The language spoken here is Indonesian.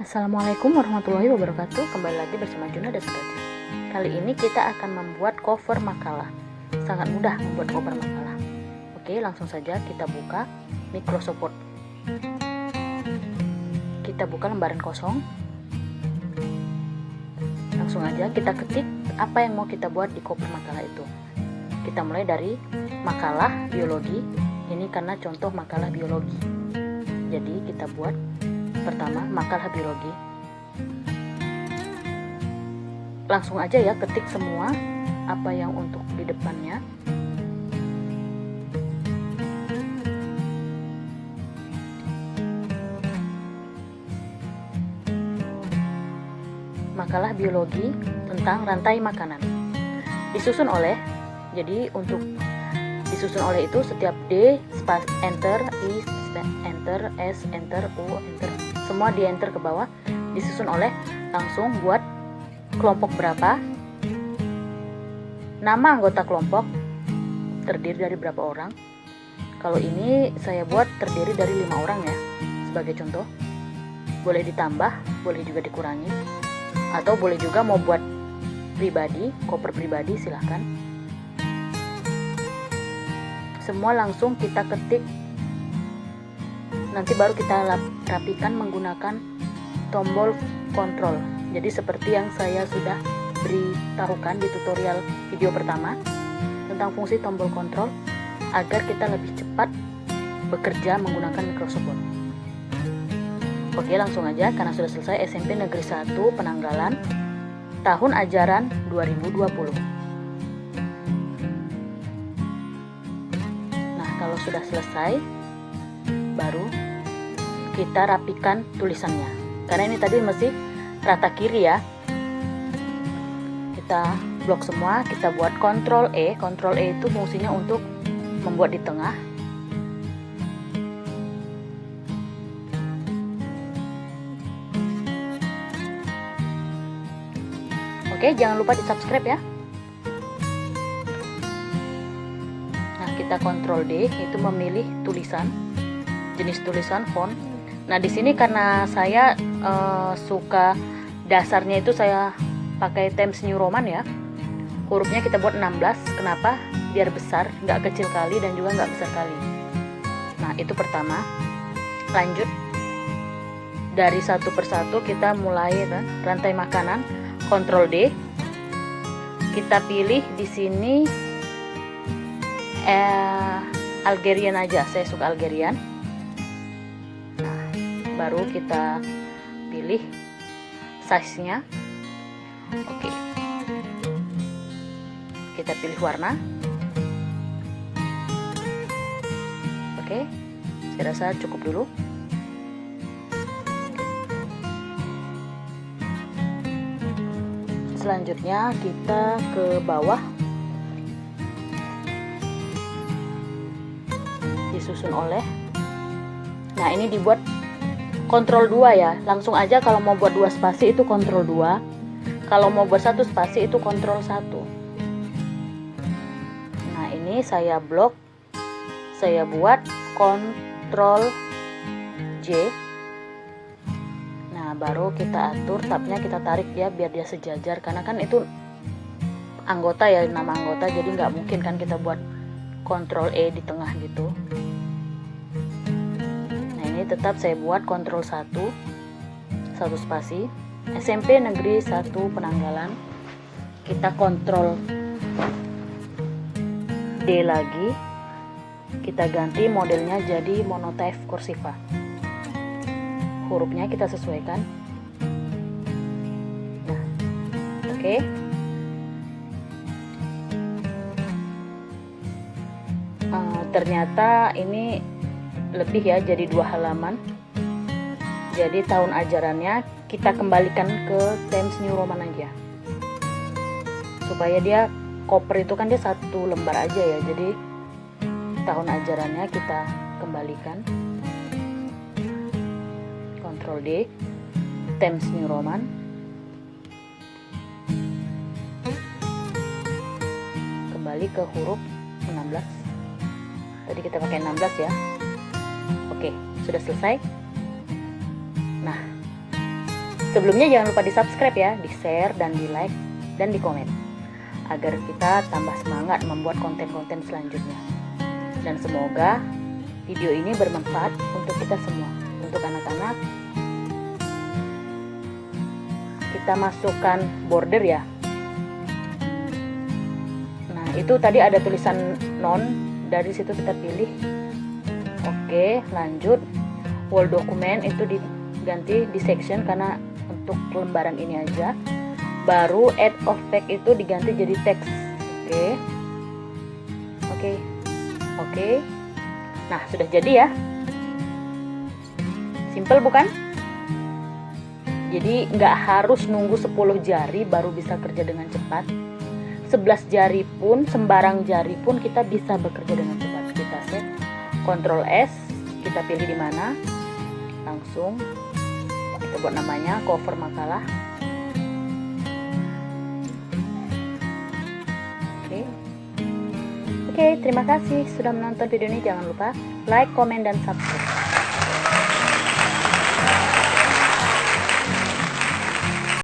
Assalamualaikum warahmatullahi wabarakatuh. Kembali lagi bersama Juna dan Sudarja. Kali ini kita akan membuat cover makalah. Sangat mudah membuat cover makalah. Oke, langsung saja kita buka Microsoft Word. Kita buka lembaran kosong. Langsung aja kita ketik apa yang mau kita buat di cover makalah itu. Kita mulai dari makalah biologi. Ini karena contoh makalah biologi. Jadi kita buat pertama makalah biologi. Langsung aja ya ketik semua apa yang untuk di depannya. Makalah biologi tentang rantai makanan. Disusun oleh, jadi untuk disusun oleh itu setiap D, enter, I, enter, S, enter, U, enter, semua di enter ke bawah. Disusun oleh, langsung buat kelompok berapa, nama anggota kelompok terdiri dari berapa orang. Kalau ini saya buat terdiri dari 5 orang ya, sebagai contoh. Boleh ditambah, boleh juga dikurangi, atau boleh juga mau buat pribadi, cover pribadi, silahkan. Semua langsung kita ketik. Nanti baru kita rapikan menggunakan tombol kontrol. Jadi seperti yang saya sudah beritahukan di tutorial video pertama tentang fungsi tombol kontrol agar kita lebih cepat bekerja menggunakan Microsoft Word. Oke, langsung aja karena sudah selesai. SMP Negeri 1 Penanggalan, tahun ajaran 2020. Nah, kalau sudah selesai baru kita rapikan tulisannya, karena ini tadi masih rata kiri ya. Kita blok semua, kita buat Ctrl E. Ctrl E itu fungsinya untuk membuat di tengah. Oke, jangan lupa di subscribe ya. Nah, kita Ctrl D, itu memilih tulisan, jenis tulisan font. Nah, di sini karena saya suka dasarnya itu saya pakai Times New Roman ya. Hurufnya kita buat 16. Kenapa? Biar besar, nggak kecil kali dan juga nggak besar kali. Nah, itu pertama. Lanjut dari satu persatu kita mulai rantai makanan. Ctrl D. Kita pilih di sini Algerian aja. Saya suka Algerian. Baru kita pilih size-nya. Oke. Kita pilih warna. Oke. Saya rasa cukup dulu. Selanjutnya kita ke bawah. Disusun oleh. Nah, ini dibuat Ctrl 2 ya. Langsung aja kalau mau buat 2 spasi itu Ctrl 2. Kalau mau buat 1 spasi itu Ctrl 1. Nah, ini saya blok. Saya buat Ctrl J. Nah, baru kita atur tabnya, kita tarik dia biar dia sejajar. Karena kan itu anggota ya, nama anggota. Jadi nggak mungkin kan kita buat Ctrl E di tengah gitu. Tetap saya buat Ctrl 1 spasi. SMP Negeri 1 Penanggalan, kita Ctrl D lagi, kita ganti modelnya jadi monotype kursiva. Hurufnya kita sesuaikan. Nah, oke. Ternyata ini lebih ya, jadi 2 halaman. Jadi tahun ajarannya kita kembalikan ke Times New Roman aja, supaya dia cover itu kan dia 1 lembar aja ya. Jadi tahun ajarannya kita kembalikan. Ctrl D, Times New Roman. Kembali ke huruf 16. Tadi kita pakai 16 ya. Oke, sudah selesai. Nah, Sebelumnya jangan lupa di subscribe ya, di share dan di like dan di komen, agar kita tambah semangat membuat konten-konten selanjutnya. Dan semoga video ini bermanfaat untuk kita semua. Untuk anak-anak, kita masukkan border ya. Nah, itu tadi ada tulisan non, dari situ kita pilih. Oke, lanjut. Wall document itu diganti di section karena untuk lembaran ini aja. Baru add of text itu diganti jadi teks. Oke. Nah, sudah jadi ya. Simple bukan? Jadi nggak harus nunggu 10 jari baru bisa kerja dengan cepat. 11 jari pun, sembarang jari pun kita bisa bekerja dengan cepat. Kita set Ctrl S, kita pilih di mana, langsung kita buat namanya cover makalah. Oke, terima kasih sudah menonton video ini. Jangan lupa like, komen, dan subscribe.